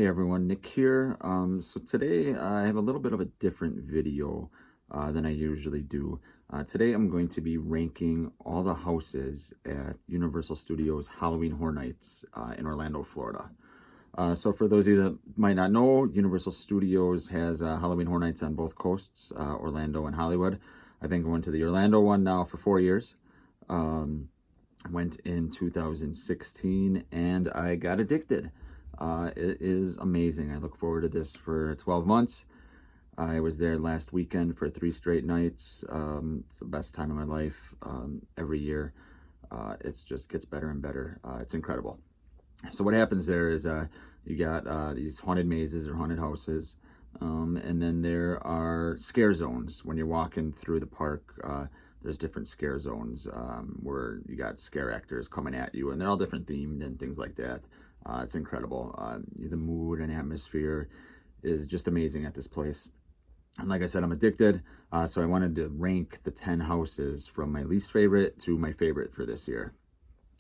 Hey everyone, Nick here. So today I have a little bit of a different video than I usually do. Today I'm going to be ranking all the houses at Universal Studios Halloween Horror Nights in Orlando, Florida. So for those of you that might not know, Universal Studios has Halloween Horror Nights on both coasts, Orlando and Hollywood. I've been going to the Orlando one now for 4 years. Went in 2016 and I got addicted. It is amazing. I look forward to this for 12 months. I was there last weekend for 3 straight nights. It's the best time of my life. Every year, it just gets better and better. It's incredible. So what happens there is you got these haunted mazes or haunted houses, and then there are scare zones. When you're walking through the park, there's different scare zones where you got scare actors coming at you, and they're all different themed and things like that. It's incredible. The mood and atmosphere is just amazing at this place. And like I said, I'm addicted. So I wanted to rank the 10 houses from my least favorite to my favorite for this year.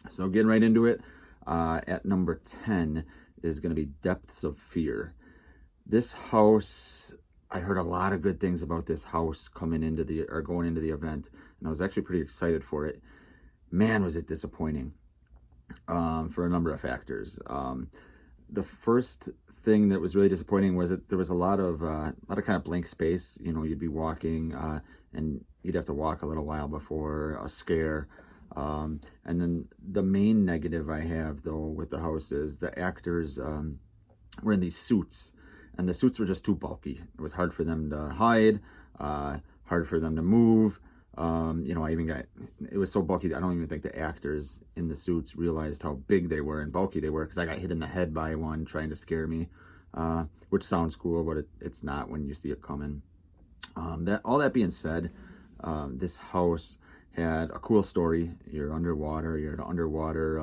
So getting right into it, at number 10 is going to be Depths of Fear. This house, I heard a lot of good things about this house going into the event, and I was actually pretty excited for it. Man, was it disappointing. For a number of factors. The first thing that was really disappointing was that there was a lot of kind of blank space. You know, you'd be walking and you'd have to walk a little while before a scare. And then the main negative I have though with the house is the actors were in these suits, and the suits were just too bulky. It was hard for them to hide, hard for them to move. You know, it was so bulky that I don't even think the actors in the suits realized how big they were and bulky they were, because I got hit in the head by one trying to scare me, which sounds cool, but it's not when you see it coming. All that being said, this house had a cool story. You're underwater, you're at an underwater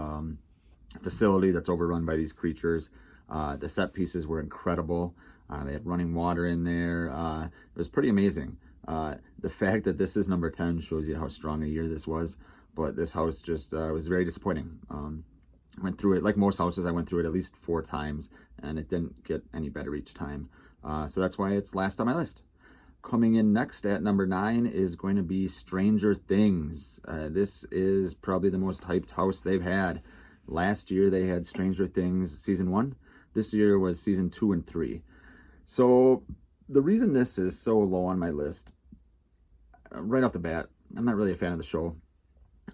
facility that's overrun by these creatures. The set pieces were incredible. They had running water in there. It was pretty amazing. The fact that this is number 10 shows you how strong a year this was, but this house just was very disappointing. Went through it, like most houses, I went through it at least 4 times, and it didn't get any better each time. So that's why it's last on my list. Coming in next at number 9 is going to be Stranger Things. This is probably the most hyped house they've had. Last year they had Stranger Things season 1. This year was season 2 and 3. So the reason this is so low on my list, right off the bat, I'm not really a fan of the show.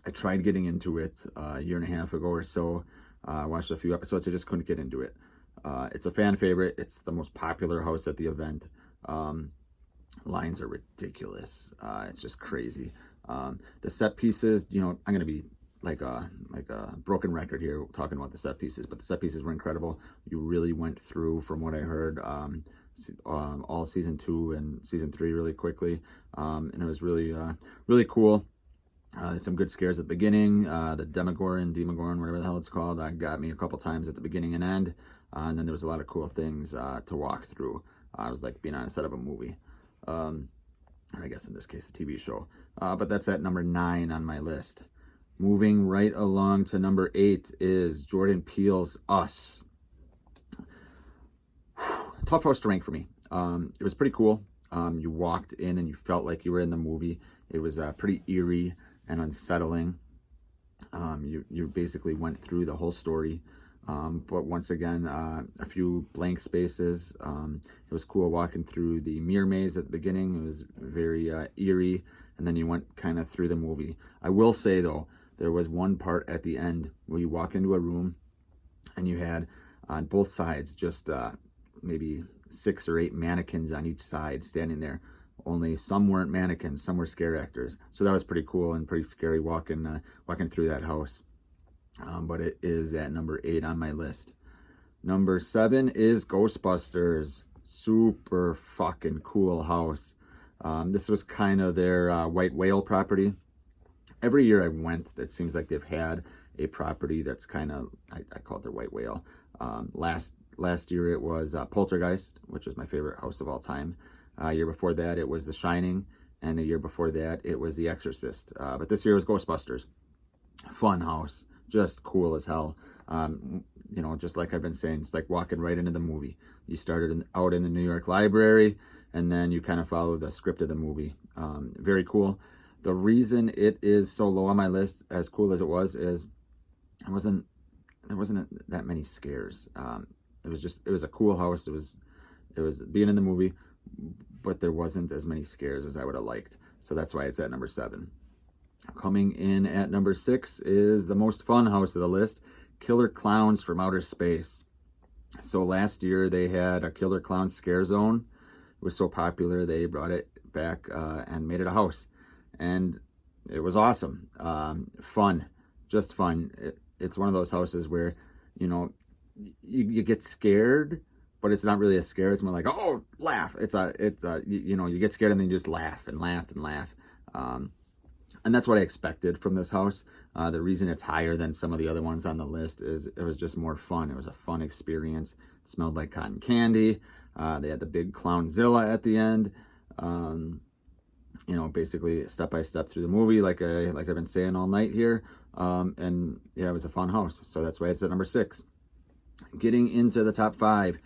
I tried getting into it a year and a half ago or so. I watched a few episodes. I just couldn't get into it. It's a fan favorite. It's the most popular house at the event. Lines are ridiculous. It's just crazy. The set pieces, you know, I'm going to be like a broken record here talking about the set pieces, but the set pieces were incredible. You really went through, from what I heard, all season 2 and season 3 really quickly, and it was really cool. Some good scares at the beginning. The Demogorgon, whatever the hell it's called, got me a couple times at the beginning and end, and then there was a lot of cool things to walk through. I was like being on a set of a movie, or I guess in this case a TV show. But that's at number 9 on my list. Moving right along to number 8 is Jordan Peele's Us. Tough house to rank for me. It was pretty cool. You walked in and you felt like you were in the movie. It was pretty eerie and unsettling. You basically went through the whole story, but once again, a few blank spaces. It was cool walking through the mirror maze at the beginning. It was very eerie, and then you went kind of through the movie. I will say though, there was one part at the end where you walk into a room and you had on both sides just maybe 6 or 8 mannequins on each side standing there. Only some weren't mannequins, some were scare actors. So that was pretty cool and pretty scary walking through that house. But it is at number 8 on my list. Number 7 is Ghostbusters. Super fucking cool house. This was kind of their White Whale property. Every year I went, it seems like they've had a property that's kind of, I call it their White Whale. Last year it was Poltergeist, which is my favorite house of all time. Year before that it was The Shining, and the year before that it was The Exorcist. But this year was Ghostbusters. Fun house, just cool as hell. You know, just like I've been saying, it's like walking right into the movie. You started out in the New York Library, and then you kind of follow the script of the movie. Very cool. The reason it is so low on my list, as cool as it was, is there wasn't that many scares. It was a cool house. It was being in the movie, but there wasn't as many scares as I would have liked. So that's why it's at number 7. Coming in at number 6 is the most fun house of the list, Killer Clowns from Outer Space. So last year they had a Killer Clown Scare Zone. It was so popular they brought it back and made it a house. And it was awesome. Fun. Just fun. It's one of those houses where, you know, you get scared, but it's not really a scare. It's more like, oh, laugh. You know, you get scared and then you just laugh and laugh and laugh. And that's what I expected from this house. The reason it's higher than some of the other ones on the list is it was just more fun. It was a fun experience. It smelled like cotton candy. They had the big Clownzilla at the end. You know, basically step by step through the movie, like I've been saying all night here. And yeah, it was a fun house. So that's why it's at number 6. Getting into the top 5.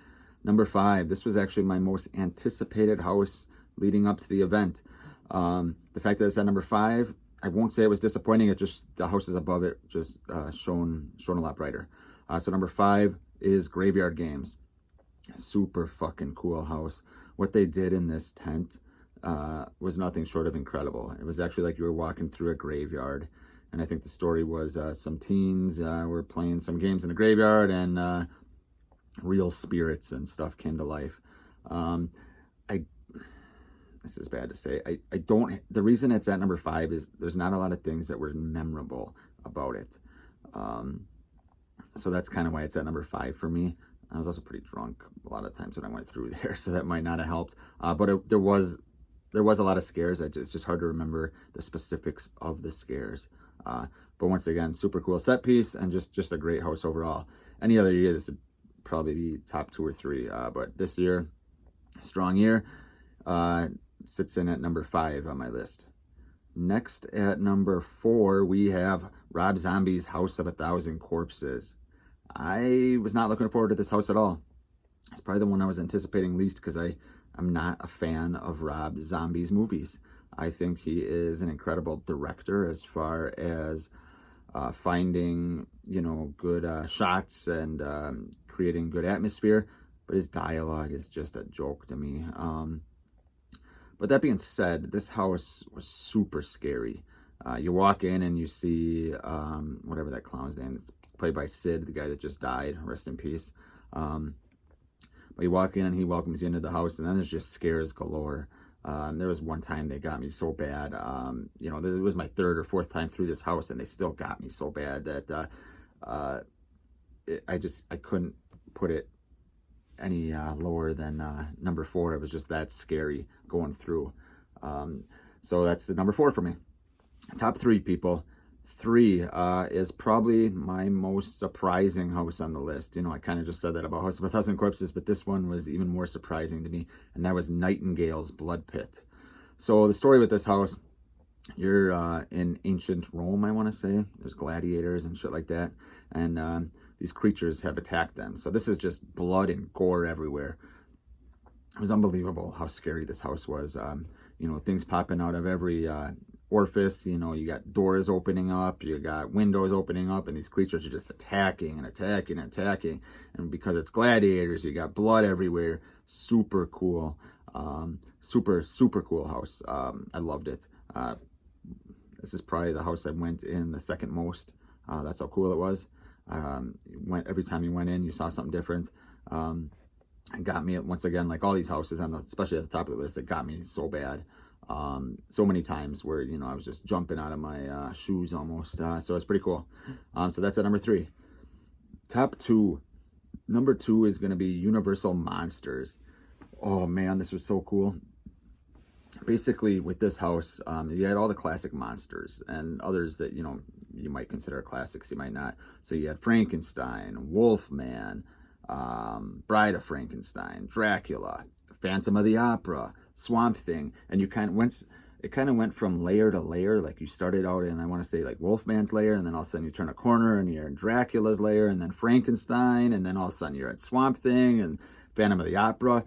Number 5, this was actually my most anticipated house leading up to the event. The fact that it's at number 5, I won't say it was disappointing. It just, the houses above it just shown a lot brighter. So number 5 is Graveyard Games. Super fucking cool house. What they did in this tent was nothing short of incredible. It was actually like you were walking through a graveyard. And I think the story was some teens were playing some games in the graveyard, and real spirits and stuff came to life. This is bad to say. The reason it's at number 5 is there's not a lot of things that were memorable about it. So that's kind of why it's at number 5 for me. I was also pretty drunk a lot of times when I went through there, so that might not have helped. But there was a lot of scares. It's just hard to remember the specifics of the scares. But once again, super cool set piece and just a great house overall. Any other year, this would probably be top 2 or 3. But this year, strong year, sits in at number 5 on my list. Next at number 4, we have Rob Zombie's House of a Thousand Corpses. I was not looking forward to this house at all. It's probably the one I was anticipating least because I'm not a fan of Rob Zombie's movies. I think he is an incredible director as far as finding, you know, good shots and creating good atmosphere, but his dialogue is just a joke to me. But that being said, this house was super scary. You walk in and you see whatever that clown's name is. It's played by Sid, the guy that just died. Rest in peace. But you walk in and he welcomes you into the house, and then there's just scares galore. There was one time they got me so bad. You know, it was my 3rd or 4th time through this house, and they still got me so bad that I couldn't put it any lower than number 4. It was just that scary going through. So that's the number 4 for me. Top 3, people. 3 is probably my most surprising house on the list. You know, I kind of just said that about House of a Thousand Corpses, but this one was even more surprising to me, and that was Nightingale's Blood Pit. So the story with this house, you're in ancient Rome, I want to say. There's gladiators and shit like that, and these creatures have attacked them. So this is just blood and gore everywhere. It was unbelievable how scary this house was. You know, things popping out of every orifice. You know, you got doors opening up, you got windows opening up, and these creatures are just attacking and attacking and attacking. And because it's gladiators, you got blood everywhere. Super cool. Super cool house. I loved it. This is probably the house I went in the second most. That's how cool it was. Every time you went in, you saw something different. It got me, once again, like all these houses, especially at the top of the list, it got me so bad. So many times where, you know, I was just jumping out of my shoes almost. So it's pretty cool. So that's at number 3. Top 2. Number 2 is going to be Universal Monsters. Oh man, this was so cool. Basically, with this house, you had all the classic monsters and others that, you know, you might consider classics, you might not. So you had Frankenstein, Wolfman, Bride of Frankenstein, Dracula, Phantom of the Opera, Swamp Thing, and you kind of, it kind of went from layer to layer. Like you started out in, I want to say like Wolfman's lair, and then all of a sudden you turn a corner and you're in Dracula's lair, and then Frankenstein, and then all of a sudden you're at Swamp Thing and Phantom of the Opera.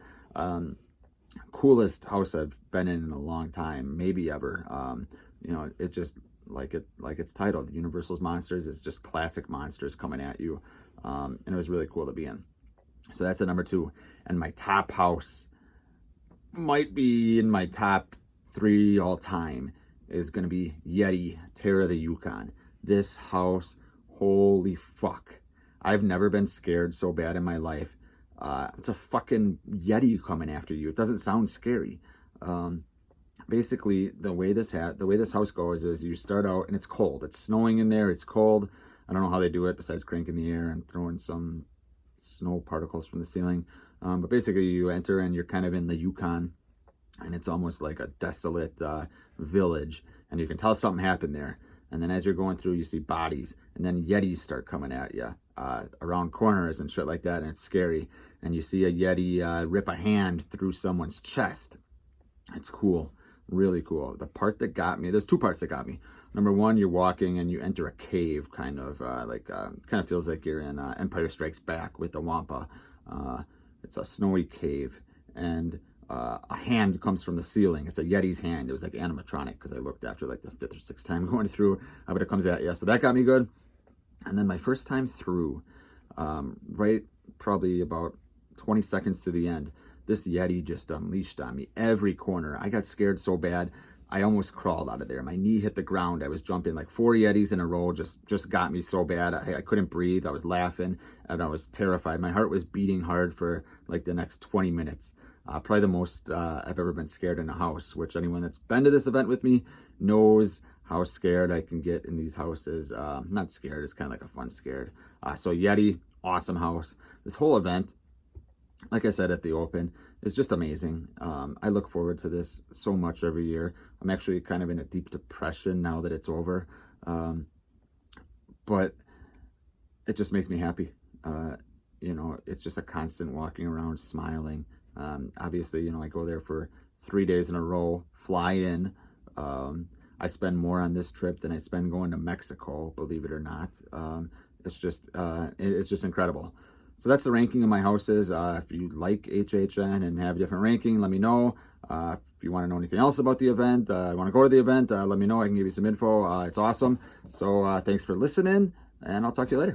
Coolest house I've been in a long time, maybe ever. You know, it just like it's titled Universal's Monsters. It's just classic monsters coming at you, and it was really cool to be in. So that's at number 2. And my top house might be in my top 3 all time is going to be Yeti Terror of the Yukon. This house, holy fuck. I've never been scared so bad in my life. It's a fucking Yeti coming after you. It doesn't sound scary. Basically, the way this house goes is you start out and it's cold. It's snowing in there. It's cold. I don't know how they do it besides cranking the air and throwing some snow particles from the ceiling. But basically, you enter and you're kind of in the Yukon, and it's almost like a desolate village, and you can tell something happened there. And then as you're going through, you see bodies, and then Yetis start coming at you around corners and shit like that, and it's scary. And you see a Yeti rip a hand through someone's chest. It's cool, really cool. The part that got me, there's 2 parts that got me. Number 1, you're walking and you enter a cave, kind of kind of feels like you're in Empire Strikes Back with the Wampa. It's a snowy cave, and a hand comes from the ceiling. It's a Yeti's hand. It was like animatronic because I looked after like the 5th or 6th time going through, but it comes at you. So that got me good. And then my first time through, right probably about 20 seconds to the end, this Yeti just unleashed on me every corner. I got scared so bad, I almost crawled out of there. My knee hit the ground. I was jumping like 4 Yetis in a row. Just got me so bad. I couldn't breathe. I was laughing and I was terrified. My heart was beating hard for like the next 20 minutes. Probably the most I've ever been scared in a house, which anyone that's been to this event with me knows how scared I can get in these houses. Not scared, it's kind of like a fun scared. So Yeti, awesome house. This whole event, like I said at the open, is just amazing. I look forward to this so much every year. I'm actually kind of in a deep depression now that it's over. But it just makes me happy. You know, it's just a constant walking around smiling. Obviously, you know, I go there for 3 days in a row, fly in. I spend more on this trip than I spend going to Mexico, believe it or not. It's just incredible. So that's the ranking of my houses. If you like HHN and have a different ranking, let me know. If you want to know anything else about the event, want to go to the event, let me know. I can give you some info. It's awesome. So thanks for listening, and I'll talk to you later.